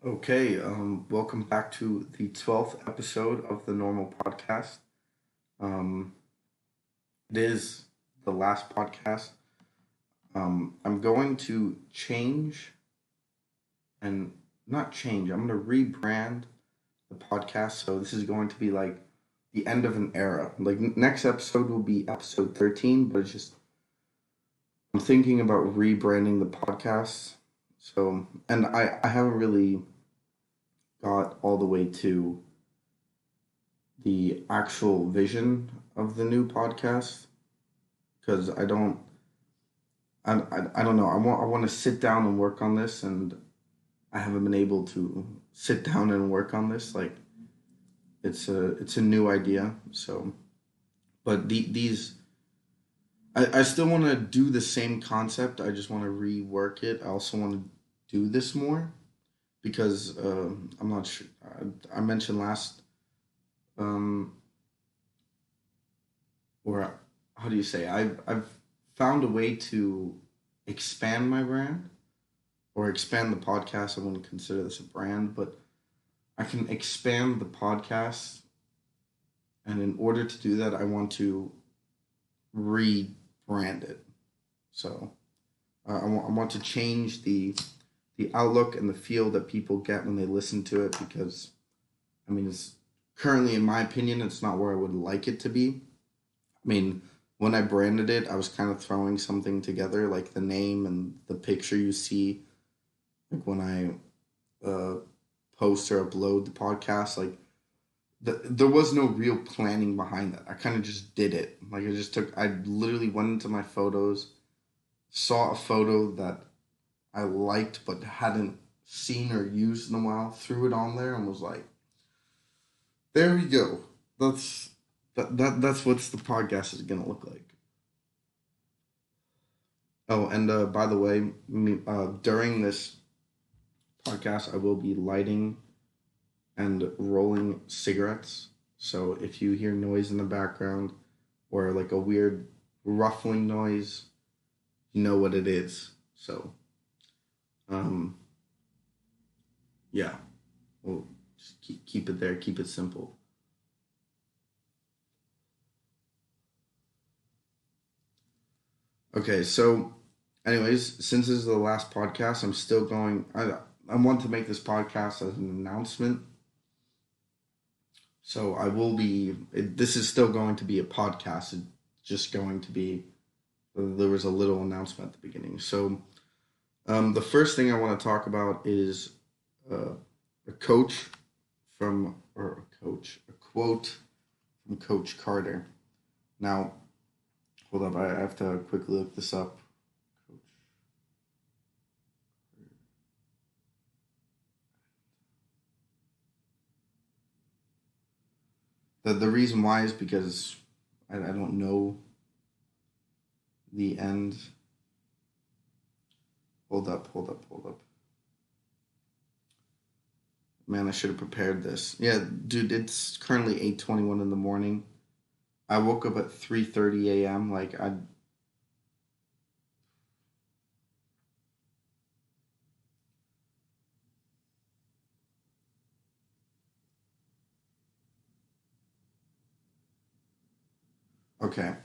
Okay, welcome back to the 12th episode of the normal podcast. Um, it is the last podcast. I'm going to change and not change, I'm going to rebrand the podcast. So this is going to be like the end of an era. Like next episode will be episode 13, but it's just, I'm thinking about rebranding the podcast. So, and I haven't really got all the way to the actual vision of the new podcast because I don't know. I want to sit down and work on this, and I haven't been able to sit down and work on this. Like it's a new idea. So, but these I still want to do the same concept. I just want to rework it. I also want to do this more because I'm not sure. I mentioned last um or how do you say, I've found a way to expand my brand or expand the podcast. I wouldn't consider this a brand, but I can expand the podcast, and in order to do that, I want to rebrand it. So I want to change the outlook and the feel that people get when they listen to it because I mean it's currently, in my opinion, it's not where I would like it to be. I mean, when I branded it, I was kind of throwing something together, like the name and the picture you see, like when I post or upload the podcast. Like there was no real planning behind that. I kind of just did it. Like I literally went into my photos, saw a photo that I liked but hadn't seen or used in a while, threw it on there, and was like, "There we go. That's that's what the podcast is gonna look like." Oh, and by the way, during this podcast, I will be lighting and rolling cigarettes. So if you hear noise in the background or like a weird ruffling noise, you know what it is. So, um, yeah, we'll just keep it there, keep it simple. Okay, so, anyways, since this is the last podcast, I'm still going. I want to make this podcast as an announcement. So I will be. This is still going to be a podcast. It's just going to be. There was a little announcement at the beginning. So the first thing I want to talk about is uh, a coach a quote from Coach Carter. Now, hold up, I have to quickly look this up. The reason why is because I don't know the end. Hold up. Man, I should have prepared this. Yeah, dude, it's currently 8:21 in the morning. I woke up at 3:30 a.m. Like I okay.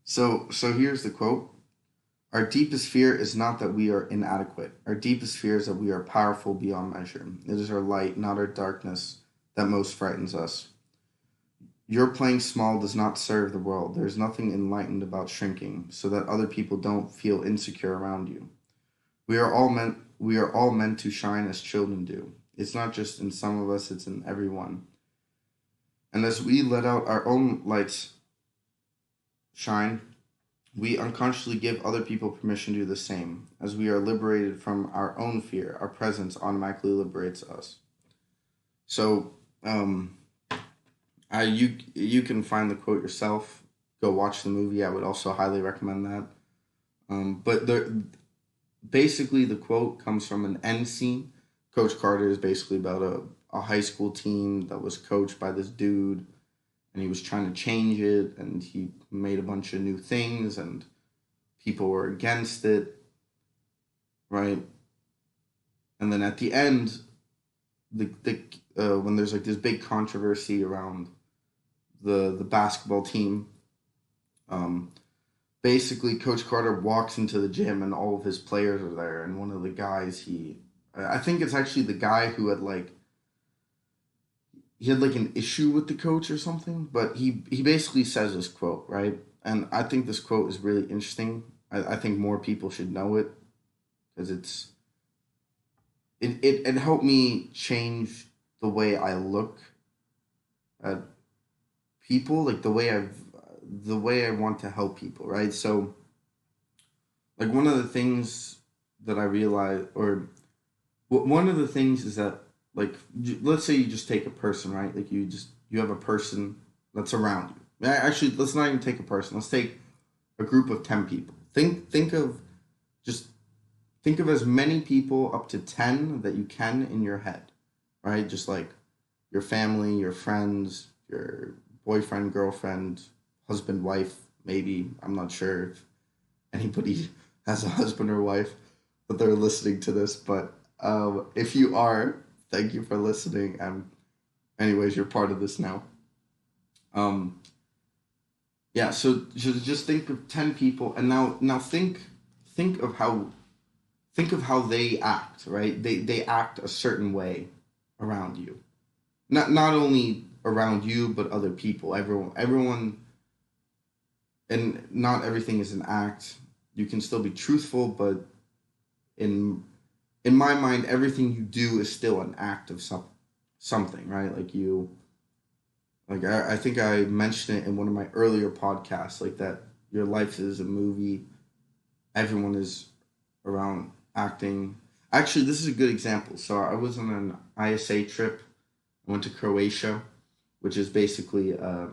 So here's the quote. Our deepest fear is not that we are inadequate. Our deepest fear is that we are powerful beyond measure. It is our light, not our darkness, that most frightens us. Your playing small does not serve the world. There is nothing enlightened about shrinking, so that other people don't feel insecure around you. We are all meant to shine as children do. It's not just in some of us, it's in everyone. And as we let out our own lights shine, we unconsciously give other people permission to do the same. As we are liberated from our own fear, our presence automatically liberates us. So, you can find the quote yourself. Go watch the movie. I would also highly recommend that. But basically the quote comes from an end scene. Coach Carter is basically about a high school team that was coached by this dude, and he was trying to change it, and he made a bunch of new things, and people were against it, right? And then at the end, when there's like this big controversy around the basketball team. Um, Basically, Coach Carter walks into the gym and all of his players are there, and one of the guys I think it's actually the guy who had like he had like an issue with the coach or something, but he basically says this quote, right? And I think this quote is really interesting. I think more people should know it because it helped me change the way I look at people, like the way I want to help people, right? So like one of the things that I realized, or one of the things is that like let's say you just take a person, right? Like you have a person that's around you. Actually, let's not even take a person. Let's take a group of 10 people. Just think of as many people up to 10 that you can in your head, right? Just like your family, your friends, your boyfriend, girlfriend, husband, wife, maybe. I'm not sure if anybody has a husband or wife that they're listening to this, but if you are, thank you for listening. Anyways, you're part of this now. Um, yeah, so just think of 10 people, and now think of how think of how they act, right? They act a certain way around you. Not only around you, but other people. Everyone, and not everything is an act. You can still be truthful, but in in my mind, everything you do is still an act of something, right? I think I mentioned it in one of my earlier podcasts, like that your life is a movie. Everyone is around acting. Actually, this is a good example. So I was on an ISA trip. I went to Croatia, which is basically a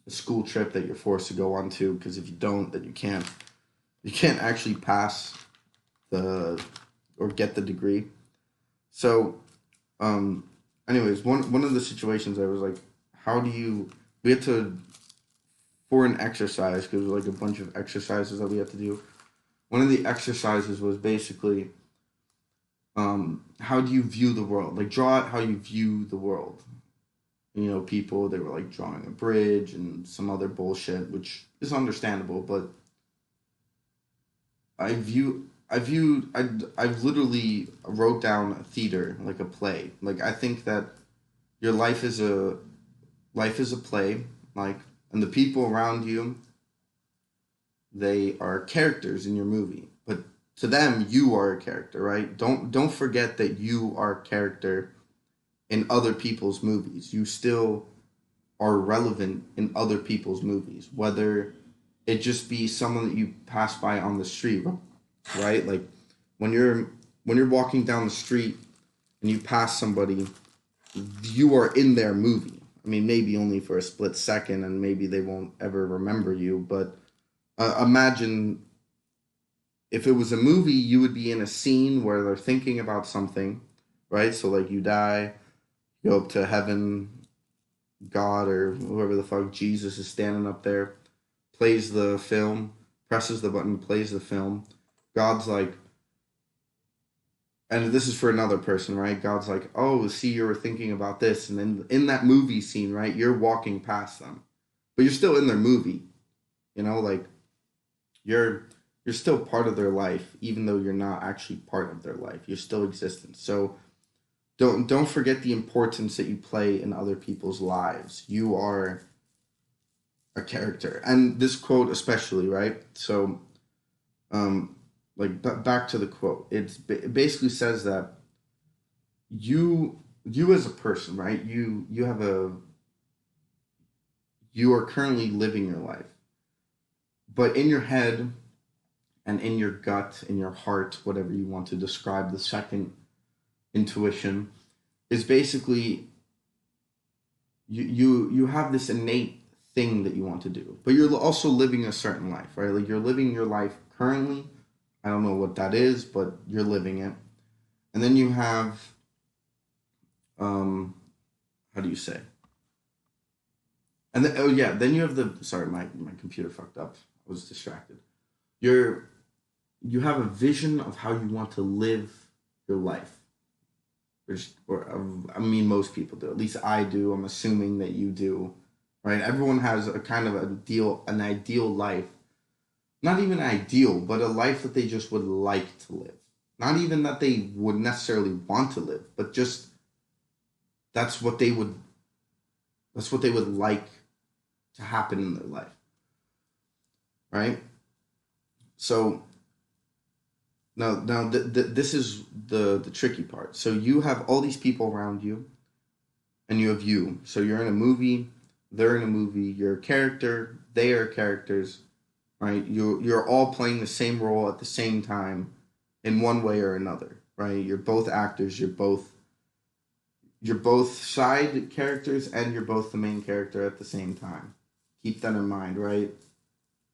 school trip that you're forced to go on to, because if you don't, then you can't actually pass the or get the degree. So, um, anyways, one of the situations I was like, how do you? We had to for an exercise because there was like a bunch of exercises that we had to do. One of the exercises was basically, how do you view the world? Like draw out how you view the world. People they were like drawing a bridge and some other bullshit, which is understandable, but I've literally wrote down a theater, like a play. Like I think that your life is a play, like, and the people around you, they are characters in your movie. But to them, you are a character, right? Don't forget that you are a character in other people's movies. You still are relevant in other people's movies, whether it just be someone that you pass by on the street, right? Like when you're walking down the street and you pass somebody, you are in their movie. I mean, maybe only for a split second, and maybe they won't ever remember you. But imagine if it was a movie, you would be in a scene where they're thinking about something, right? So like you die, you go up to heaven, God or whoever the fuck Jesus is standing up there, plays the film, presses the button, plays the film. God's like, and this is for another person, right? God's like, oh, see, you were thinking about this, and then in that movie scene, right, you're walking past them, but you're still in their movie, like you're you're still part of their life, even though you're not actually part of their life. You're still existent. So don't forget the importance that you play in other people's lives. You are a character, and this quote especially, right? So, um, like back to the quote, it basically says that you as a person, right? You are currently living your life, but in your head and in your gut, in your heart, whatever you want to describe the second intuition, is basically you have this innate thing that you want to do, but you're also living a certain life, right? Like you're living your life currently. I don't know what that is, but you're living it. And then you have, how do you say? And then, oh yeah, then you have sorry, my computer fucked up. I was distracted. You have a vision of how you want to live your life, I mean, most people do. At least I do. I'm assuming that you do, right? Everyone has a kind of an ideal life. Not even ideal, but a life that they just would like to live. Not even that they would necessarily want to live, but just that's what they would that's what they would like to happen in their life, right? So now this is the tricky part. So you have all these people around you, and you have you. So you're in a movie, they're in a movie, you're a character, they are characters, right? You're all playing the same role at the same time, in one way or another, right? You're both actors. You're both side characters, and you're both the main character at the same time. Keep that in mind, right?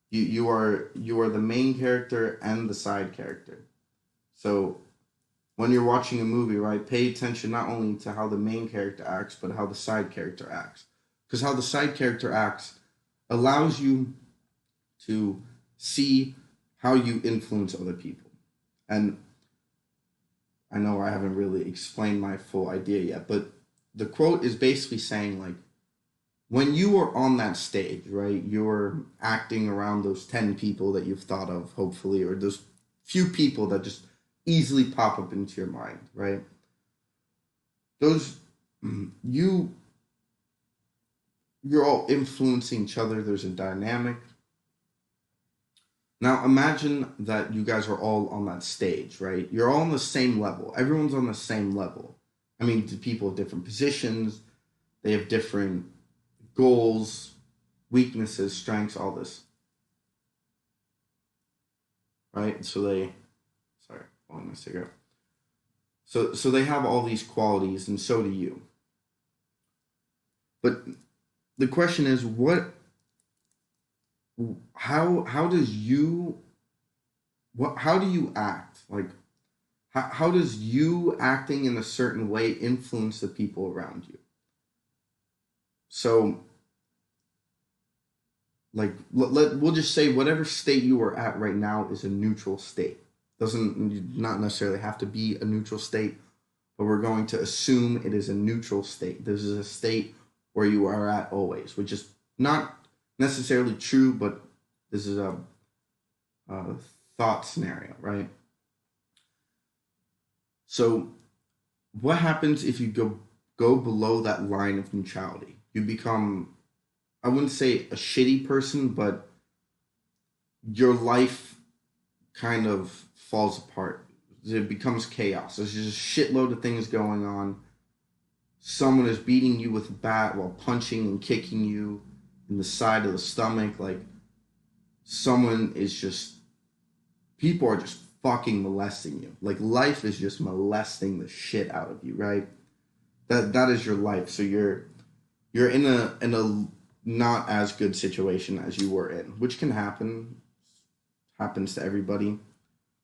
You are the main character and the side character. So when you're watching a movie, right, pay attention not only to how the main character acts, but how the side character acts. Because how the side character acts allows you to see how you influence other people. And I know I haven't really explained my full idea yet, but the quote is basically saying, like, when you are on that stage, right, you're acting around those 10 people that you've thought of, hopefully, or those few people that just easily pop up into your mind, right? Those, you, you're all influencing each other. There's a dynamic. Now imagine that you guys are all on that stage, right? You're all on the same level. Everyone's on the same level. I mean, the people have different positions, they have different goals, weaknesses, strengths, all this, right? Sorry, pulling my cigarette. So they have all these qualities, and so do you. But the question is, how does you, how do you act? Like, how does you acting in a certain way influence the people around you? So, like, we'll just say whatever state you are at right now is a neutral state. Doesn't not necessarily have to be a neutral state, but we're going to assume it is a neutral state. This is a state where you are at always, which is not necessarily true, but this is a thought scenario, right? So, what happens if you go below that line of neutrality? You become, I wouldn't say a shitty person, but your life kind of falls apart. It becomes chaos. There's just a shitload of things going on. Someone is beating you with a bat while punching and kicking you in the side of the stomach. Like, someone is just, people are just fucking molesting you. Like, life is just molesting the shit out of you, right? That is your life. So you're in a not as good situation as you were in, which can happens to everybody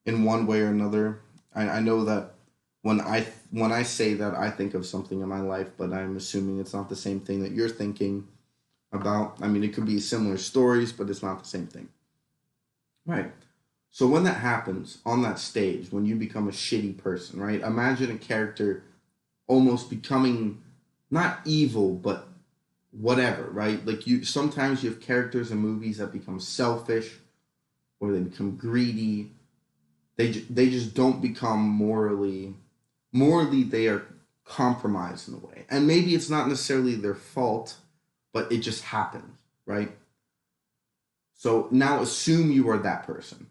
in one way or another. I know that when I say that, I think of something in my life, but I'm assuming it's not the same thing that you're thinking about. I mean, it could be similar stories, but it's not the same thing, right? So when that happens on that stage, when you become a shitty person, right? Imagine a character almost becoming not evil, but whatever, right? Like, you sometimes you have characters in movies that become selfish, or they become greedy. They just don't become morally they are compromised in a way, and maybe it's not necessarily their fault, but it just happens, right? So now assume you are that person.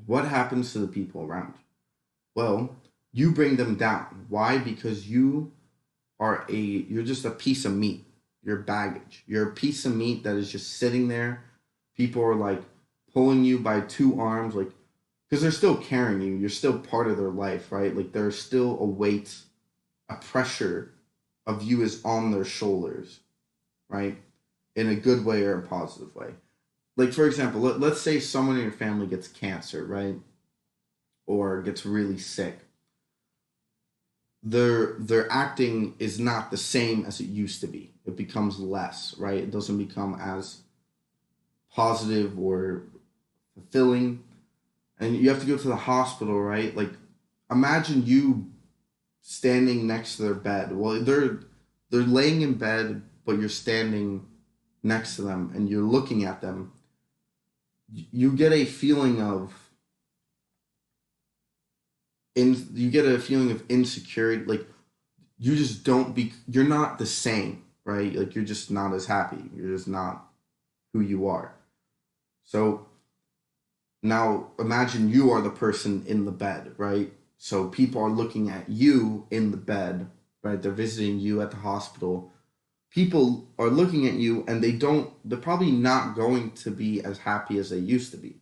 What happens to the people around you? Well, you bring them down. Why? Because you're just a piece of meat. You're baggage. You're a piece of meat that is just sitting there. People are like pulling you by two arms, like, because they're still carrying you. You're still part of their life, right? Like, there's still a weight, a pressure of you is on their shoulders, right? In a good way or a positive way. Like, for example, let's say someone in your family gets cancer, right? Or gets really sick. Their acting is not the same as it used to be. It becomes less, right? It doesn't become as positive or fulfilling. And you have to go to the hospital, right? Like, imagine you standing next to their bed. Well, they're laying in bed, but you're standing next to them and you're looking at them. You get a feeling of insecurity. Like you're not the same, right? Like you're just not as happy. You're just not who you are. So now imagine you are the person in the bed, right? So people are looking at you in the bed, right? They're visiting you at the hospital. People are looking at you and they're probably not going to be as happy as they used to be,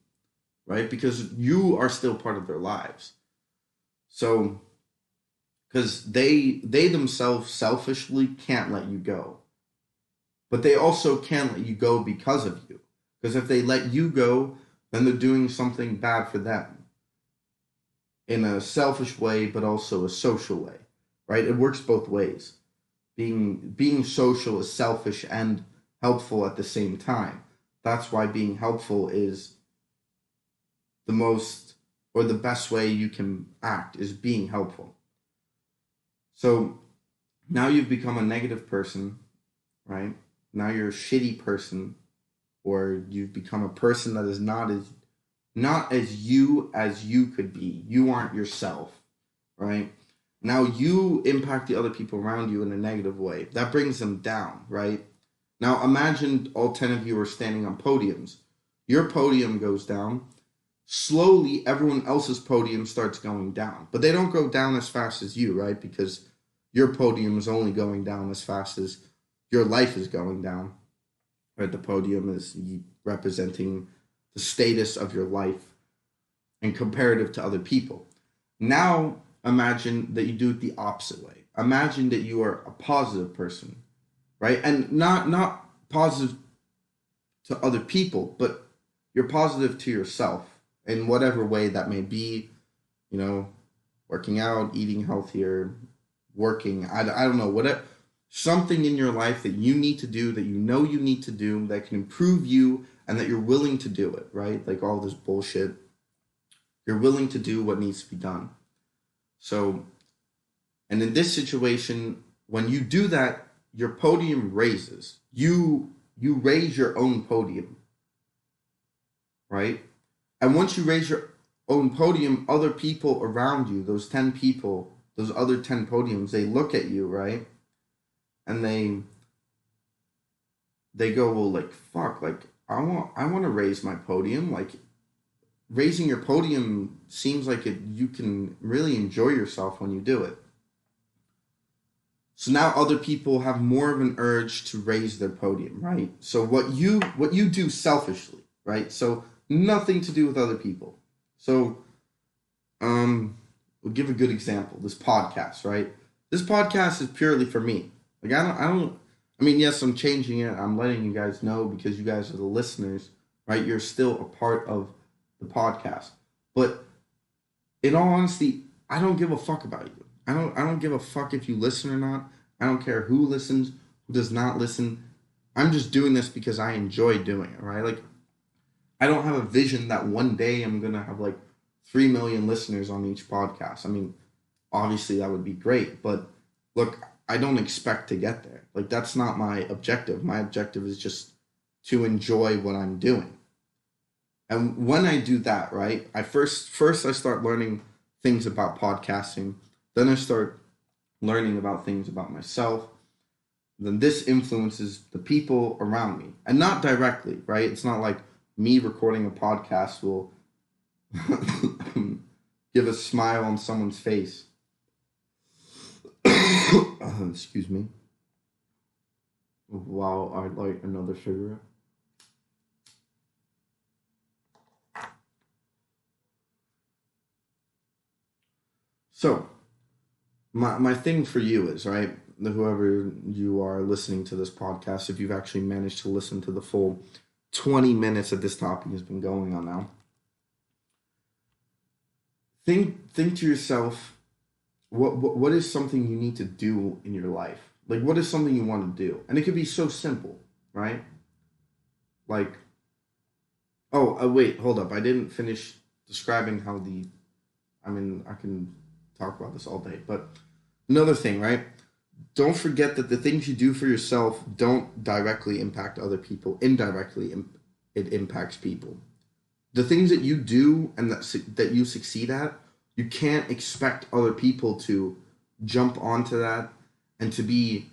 right? Because you are still part of their lives. So, because they themselves selfishly can't let you go, but they also can't let you go because of you. Because if they let you go, then they're doing something bad for them in a selfish way, but also a social way, right? It works both ways. Being social is selfish and helpful at the same time. That's why being helpful is the most or the best way you can act is being helpful. So now you've become a negative person, right? Now you're a shitty person, or you've become a person that is not as you could be. You aren't yourself, right? Now you impact the other people around you in a negative way. That brings them down, right? Now imagine all 10 of you are standing on podiums. Your podium goes down. Slowly, everyone else's podium starts going down. But they don't go down as fast as you, right? Because your podium is only going down as fast as your life is going down. Right? The podium is representing the status of your life and comparative to other people. Now, imagine that you do it the opposite way. Imagine that you are a positive person, right? And not positive to other people, but you're positive to yourself in whatever way that may be, you know, working out, eating healthier, working, I don't know, whatever, something in your life that you need to do, that you know you need to do, that can improve you, and that you're willing to do it, right? Like all this bullshit. You're willing to do what needs to be done. So, and in this situation, when you do that, your podium raises. You raise your own podium, right? And once you raise your own podium, other people around you, those 10 people, those other 10 podiums, they look at you, right? And they go, well, like, fuck, like, I want to raise my podium. Like, raising your podium seems like you can really enjoy yourself when you do it. So now other people have more of an urge to raise their podium, right? So what you do selfishly, right? So nothing to do with other people. So we'll give a good example. This podcast, right? This podcast is purely for me. Like I mean, yes, I'm changing it. I'm letting you guys know because you guys are the listeners, right? You're still a part of the podcast. But in all honesty, I don't give a fuck about you. I don't give a fuck if you listen or not. I don't care who listens, who does not listen. I'm just doing this because I enjoy doing it, right? Like, I don't have a vision that one day I'm going to have like 3 million listeners on each podcast. I mean, obviously that would be great, but look, I don't expect to get there. Like, that's not my objective. My objective is just to enjoy what I'm doing. And when I do that, right, I first I start learning things about podcasting. Then I start learning about things about myself. Then this influences the people around me. And not directly, right? It's not like me recording a podcast will give a smile on someone's face. Excuse me. While I light another cigarette. So, my thing for you is, right, whoever you are listening to this podcast, if you've actually managed to listen to the full 20 minutes that this topic has been going on now, think to yourself, what is something you need to do in your life? Like, what is something you want to do? And it could be so simple, right? Like, wait, hold up. I didn't finish describing how I mean, I can talk about this all day, but another thing, right? Don't forget that the things you do for yourself don't directly impact other people. Indirectly, it impacts people. The things that you do and that you succeed at, you can't expect other people to jump onto that and to be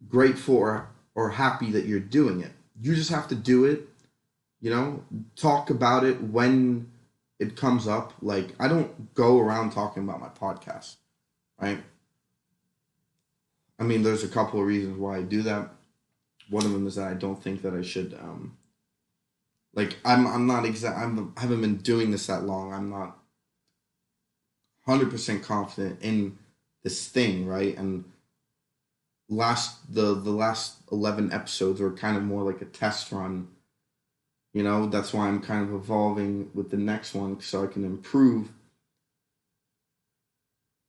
grateful or happy that you're doing it. You just have to do it, talk about it when it comes up. Like, I don't go around talking about my podcast, right? I mean, there's a couple of reasons why I do that. One of them is that I don't think that I should, like, I'm not I haven't been doing this that long. I'm not 100% confident in this thing, right? And the last 11 episodes were kind of more like a test run. That's why I'm kind of evolving with the next one so I can improve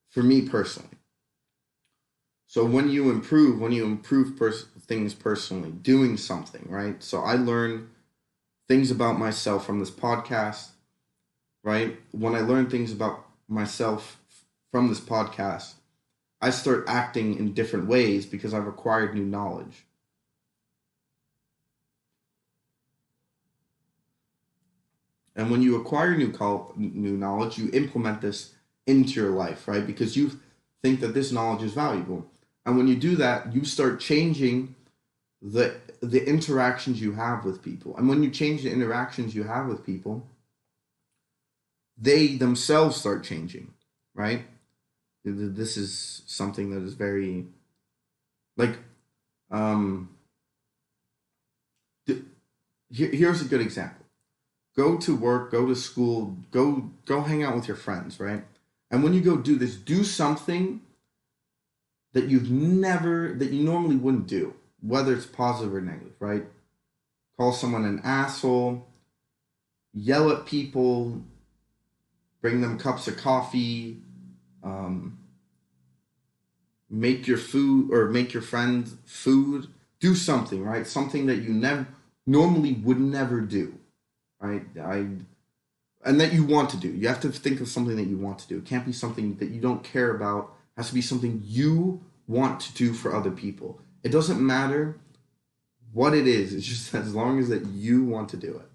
for me personally. So when you improve things personally, doing something, right? So I learn things about myself from this podcast, right? When I learn things about myself from this podcast, I start acting in different ways because I've acquired new knowledge. And when you acquire new knowledge, you implement this into your life, right? Because you think that this knowledge is valuable. And when you do that, you start changing the interactions you have with people. And when you change the interactions you have with people, they themselves start changing, right? This is something that is very, like, here's a good example. Go to work, go to school, go hang out with your friends, right? And when you go do this, do something that you normally wouldn't do, whether it's positive or negative, right? Call someone an asshole, yell at people, bring them cups of coffee, make your friends food, do something, right? Something that you normally would never do, right? And that you want to do. You have to think of something that you want to do. It can't be something that you don't care about. It has to be something you want to do for other people. It doesn't matter what it is. It's just as long as that you want to do it.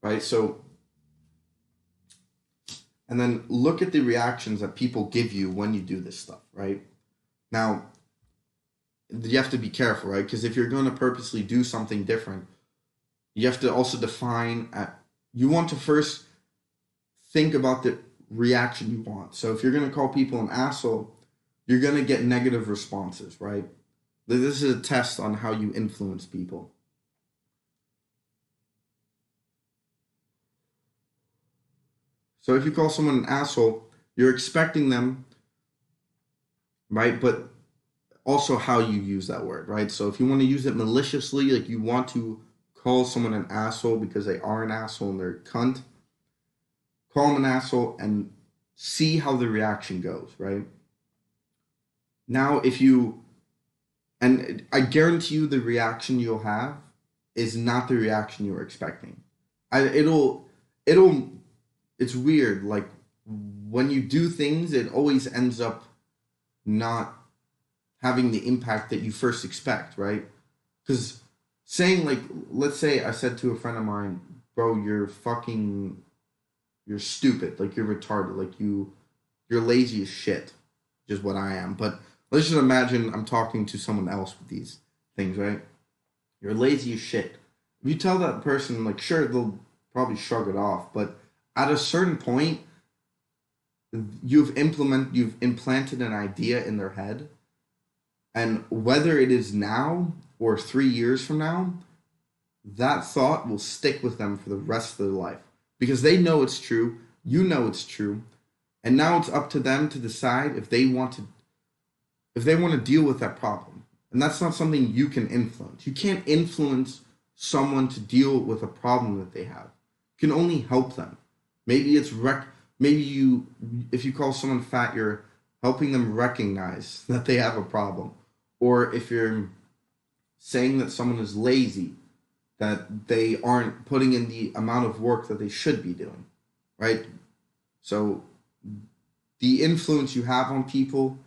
Right? So, and then look at the reactions that people give you when you do this stuff, right? Now, you have to be careful, right? Because if you're going to purposely do something different, you have to also you want to first think about the reaction you want. So if you're going to call people an asshole, you're going to get negative responses, right? This is a test on how you influence people. So if you call someone an asshole, you're expecting them, right? But also how you use that word, right? So if you want to use it maliciously, like you want to call someone an asshole because they are an asshole and they're a cunt, call them an asshole and see how the reaction goes, right? Now, and I guarantee you the reaction you'll have is not the reaction you were expecting. It's weird. Like, when you do things, it always ends up not having the impact that you first expect, right? Because saying, like, let's say I said to a friend of mine, bro, you're stupid, like you're retarded, like you're lazy as shit, which is what I am. But let's just imagine I'm talking to someone else with these things, right? You're lazy as shit. If you tell that person, like, sure, they'll probably shrug it off, but at a certain point, you've implanted an idea in their head, and whether it is now or 3 years from now, that thought will stick with them for the rest of their life because they know it's true, you know it's true, and now it's up to them to decide if they want to deal with that problem. And that's not something you can influence. You can't influence someone to deal with a problem that they have. You can only help them. Maybe if you call someone fat, you're helping them recognize that they have a problem. Or if you're saying that someone is lazy, that they aren't putting in the amount of work that they should be doing, right? So the influence you have on people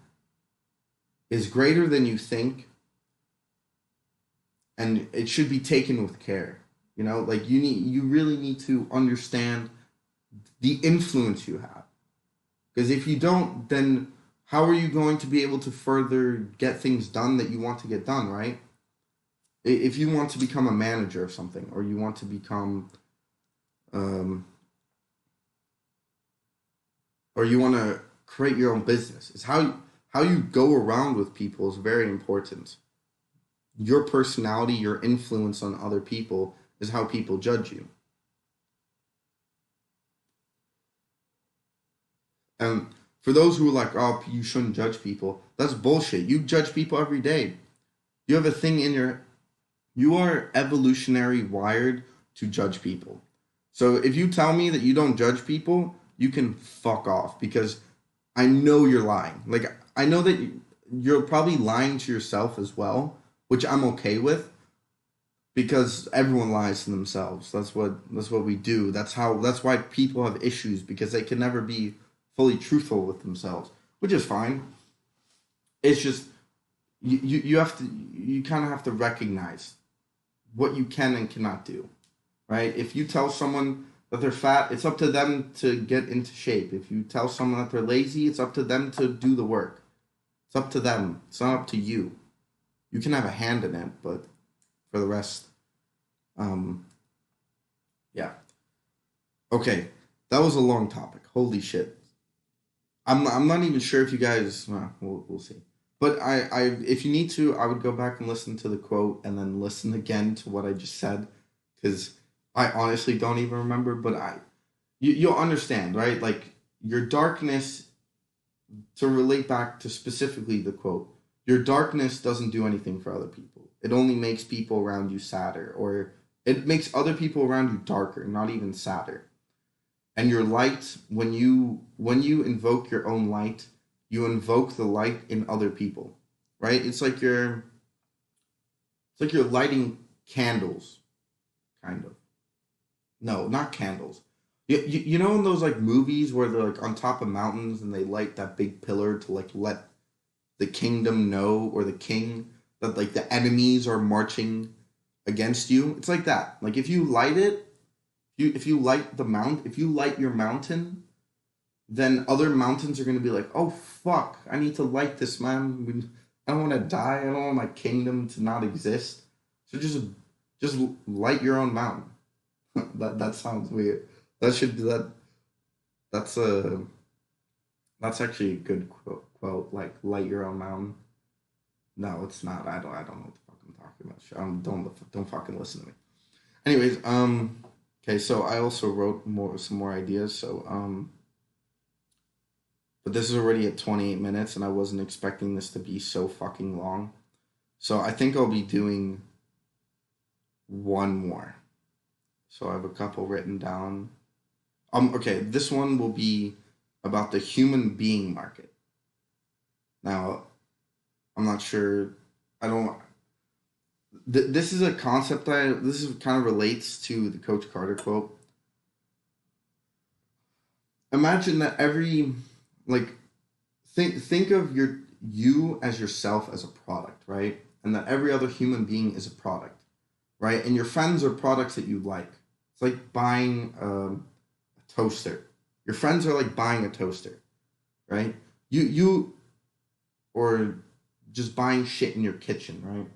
is greater than you think, and it should be taken with care. Like you really need to understand the influence you have. Because if you don't, then how are you going to be able to further get things done that you want to get done, right? If you want to become a manager of something, or you want to become, um, or you want to create your own business, it's how you go around with people is very important. Your personality, your influence on other people is how people judge you. And for those who are like, oh, you shouldn't judge people, that's bullshit. You judge people every day. You have a thing in your, you are evolutionary wired to judge people. So if you tell me that you don't judge people, you can fuck off, because I know you're lying. Like, I know that you're probably lying to yourself as well, which I'm okay with, because everyone lies to themselves. That's what we do. That's why people have issues, because they can never be fully truthful with themselves, which is fine. It's just you have to, you kind of have to recognize what you can and cannot do, right? If you tell someone that they're fat, it's up to them to get into shape. If you tell someone that they're lazy, it's up to them to do the work. It's up to them. It's not up to you. You can have a hand in it, but for the rest, um, yeah. Okay, that was a long topic. Holy shit. I'm not even sure if you guys. We'll see. But if you need to, I would go back and listen to the quote and then listen again to what I just said, because I honestly don't even remember. But you'll understand, right? Like, your darkness, to relate back to specifically the quote, your darkness doesn't do anything for other people. It only makes people around you sadder, or it makes other people around you darker, not even sadder. And your light, when you invoke your own light, you invoke the light in other people, right? It's like you're lighting candles, kind of. No, not candles. You know, in those like movies where they're like on top of mountains and they light that big pillar to like let the kingdom know, or the king, that like the enemies are marching against you. It's like that. Like, if you light it, if you light if you light your mountain, then other mountains are going to be like, oh fuck, I need to light this, man. I don't want to die. I don't want my kingdom to not exist. So just light your own mountain. That sounds weird. That should that that's a that's actually a good quote. Like, light your own mountain. No, it's not. I don't know what the fuck I'm talking about. Don't fucking listen to me. Anyways, okay, so I also wrote some more ideas. So but this is already at 28 minutes, and I wasn't expecting this to be so fucking long. So I think I'll be doing one more. So I have a couple written down. Okay, this one will be about the human being market. Now, I'm not sure. I don't. This is a concept this is kind of relates to the Coach Carter quote. Imagine that like, think of you as yourself as a product, right? And that every other human being is a product, right? And your friends are products that you like. It's like buying a toaster. Your friends are like buying a toaster, right? You or just buying shit in your kitchen, right?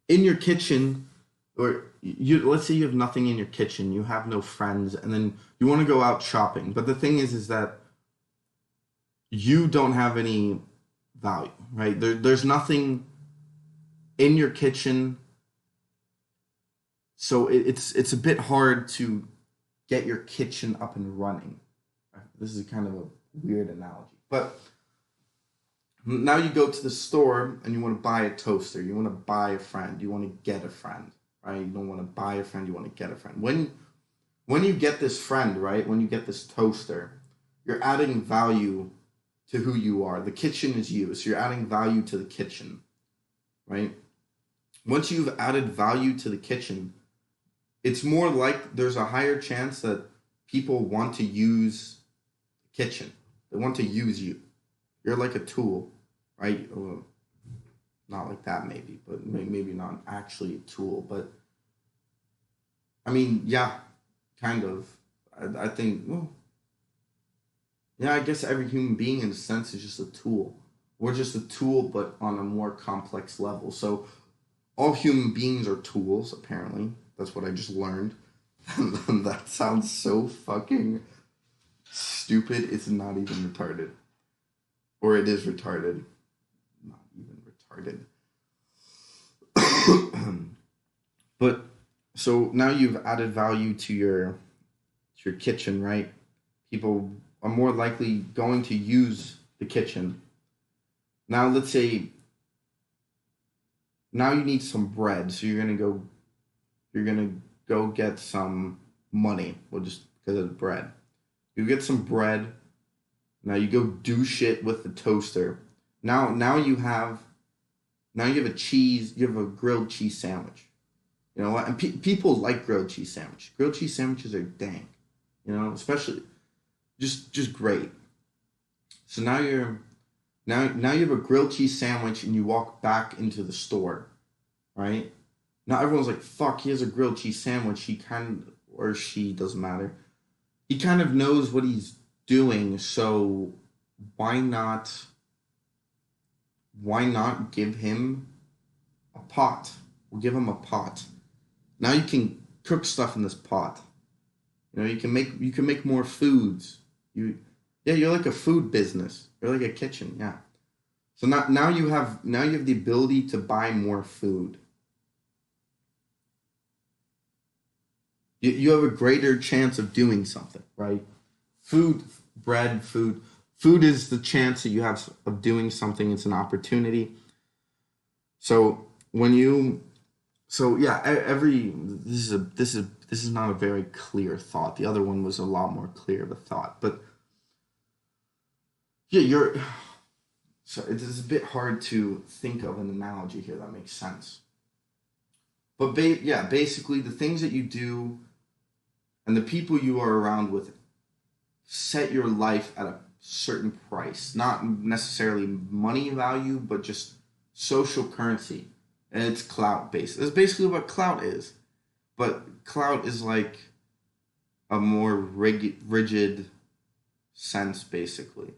In your kitchen, or let's say you have nothing in your kitchen, you have no friends, and then you want to go out shopping. But the thing is that you don't have any value, right? There's nothing in your kitchen, so it's a bit hard to get your kitchen up and running. This is kind of a weird analogy, but now you go to the store and you want to buy a toaster, you want to buy a friend, you want to get a friend, right? You don't want to buy a friend, you want to get a friend. When you get this friend, right? When you get this toaster, you're adding value to who you are. The kitchen is you, so you're adding value to the kitchen, right? Once you've added value to the kitchen, it's more like there's a higher chance that people want to use the kitchen, They want to use you. You're like a tool, right? Well, not like that, maybe, but maybe not actually a tool. But I mean, yeah, kind of. I think, well, yeah, I guess every human being, in a sense, is just a tool. We're just a tool, but on a more complex level. So all human beings are tools, apparently. That's what I just learned. That sounds so fucking stupid. It's not even retarded. Or it is retarded. Not even retarded. But so now you've added value to your kitchen, right? People are more likely going to use the kitchen. Now let's say now you need some bread, so you're gonna go get some money. Well, just because of the bread. You get some bread. Now you go do shit with the toaster. Now you have a cheese. You have a grilled cheese sandwich. You know what? And people like grilled cheese sandwich. Grilled cheese sandwiches are dang. You know, especially just great. So now you have a grilled cheese sandwich and you walk back into the store, right? Now everyone's like, "Fuck, he has a grilled cheese sandwich." He kind of, or she, doesn't matter. He kind of knows what he's doing, so why not why not give him a pot? We'll give him a pot. Now you can cook stuff in this pot. You know, you can make more foods. You're like a food business. You're like a kitchen, yeah. So now you have the ability to buy more food. You have a greater chance of doing something, right? Food, bread, food. Food is the chance that you have of doing something. It's an opportunity. So when you, so yeah, every this is not a very clear thought. The other one was a lot more clear of a thought, but yeah, so it is a bit hard to think of an analogy here that makes sense. But yeah, basically the things that you do and the people you are around with set your life at a certain price, not necessarily money value, but just social currency. And it's clout based. That's basically what clout is. But clout is like a more rigid sense, basically.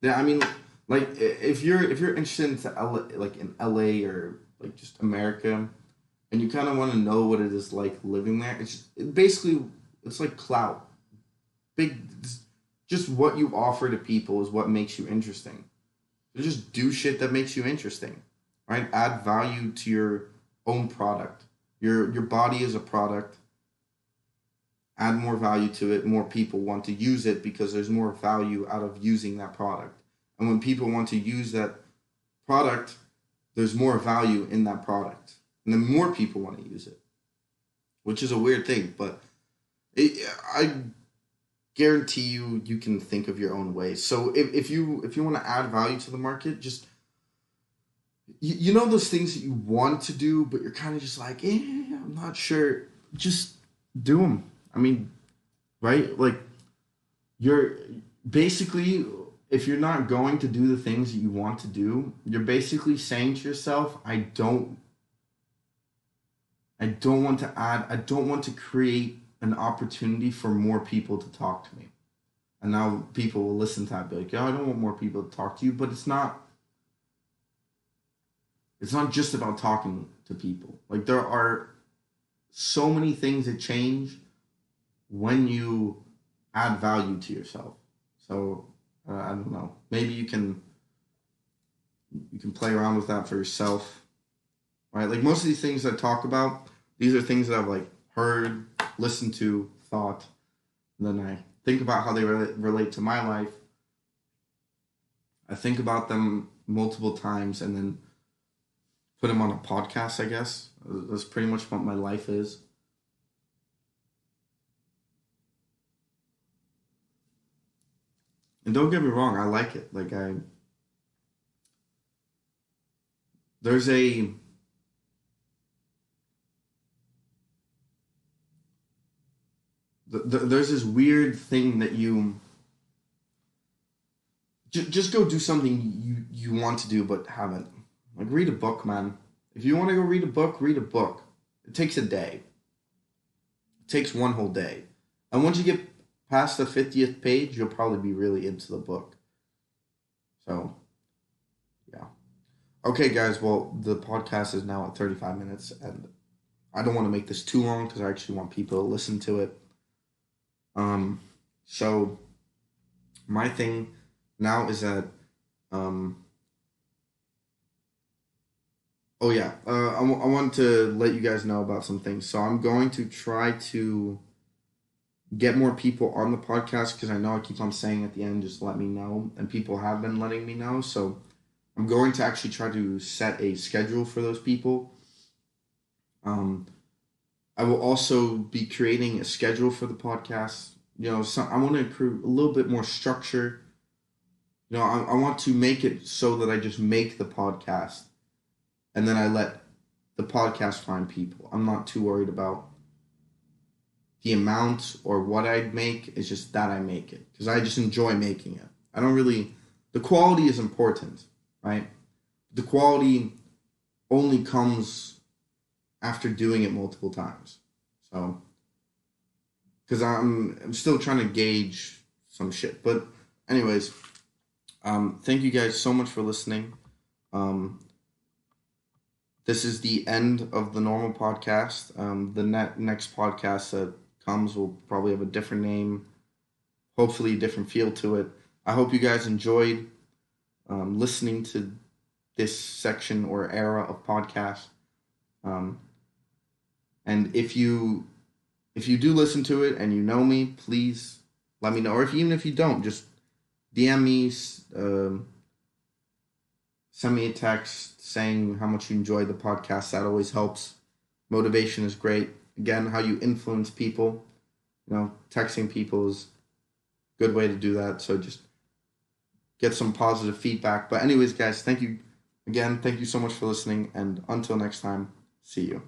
Yeah, I mean, like if you're interested into like in LA or like just America, and you kind of want to know what it is like living there, basically it's like clout. Big, just what you offer to people is what makes you interesting. You just do shit that makes you interesting, right? Add value to your own product. Your body is a product. Add more value to it. More people want to use it because there's more value out of using that product. And when people want to use that product, there's more value in that product. And then more people want to use it, which is a weird thing. But I guarantee you can think of your own ways. So if you want to add value to the market, just you know those things that you want to do, but you're kind of just like, I'm not sure. Just do them. I mean, right? Like you're basically, if you're not going to do the things that you want to do, you're basically saying to yourself, I don't want to add, I don't want to create an opportunity for more people to talk to me. And now people will listen to that and be like, I don't want more people to talk to you, but it's not just about talking to people. Like there are so many things that change when you add value to yourself. So I don't know. Maybe you can play around with that for yourself, right? Like most of these things I talk about, these are things that I've like heard, listened to, thought, and then I think about how they relate to my life. I think about them multiple times and then put them on a podcast, I guess. That's pretty much what my life is. And don't get me wrong, I like it. Like there's a there's this weird thing that you just go do something you want to do but haven't. Like read a book, man. If you want to go read a book, read a book. It takes a day. It takes one whole day. And once you get past the 50th page, you'll probably be really into the book. So, yeah. Okay, guys. Well, the podcast is now at 35 minutes, and I don't want to make this too long because I actually want people to listen to it. So my thing now is that, oh yeah, I want to let you guys know about some things. So I'm going to try to get more people on the podcast because I know I keep on saying at the end, just let me know, and people have been letting me know. So I'm going to actually try to set a schedule for those people. I will also be creating a schedule for the podcast. I want to improve a little bit more structure. I want to make it so that I just make the podcast and then I let the podcast find people. I'm not too worried about the amount or what I'd make. It's just that I make it because I just enjoy making it. The quality is important, right? The quality only comes after doing it multiple times. So, because I'm still trying to gauge some shit. But anyways, thank you guys so much for listening. This is the end of the normal podcast. The next podcast that comes will probably have a different name, hopefully a different feel to it. I hope you guys enjoyed listening to this section or era of podcast. And if you do listen to it and you know me, please let me know. Or even if you don't, just DM me, send me a text saying how much you enjoyed the podcast. That always helps. Motivation is great. Again, how you influence people. Texting people is a good way to do that. So just get some positive feedback. But anyways, guys, thank you again. Thank you so much for listening. And until next time, see you.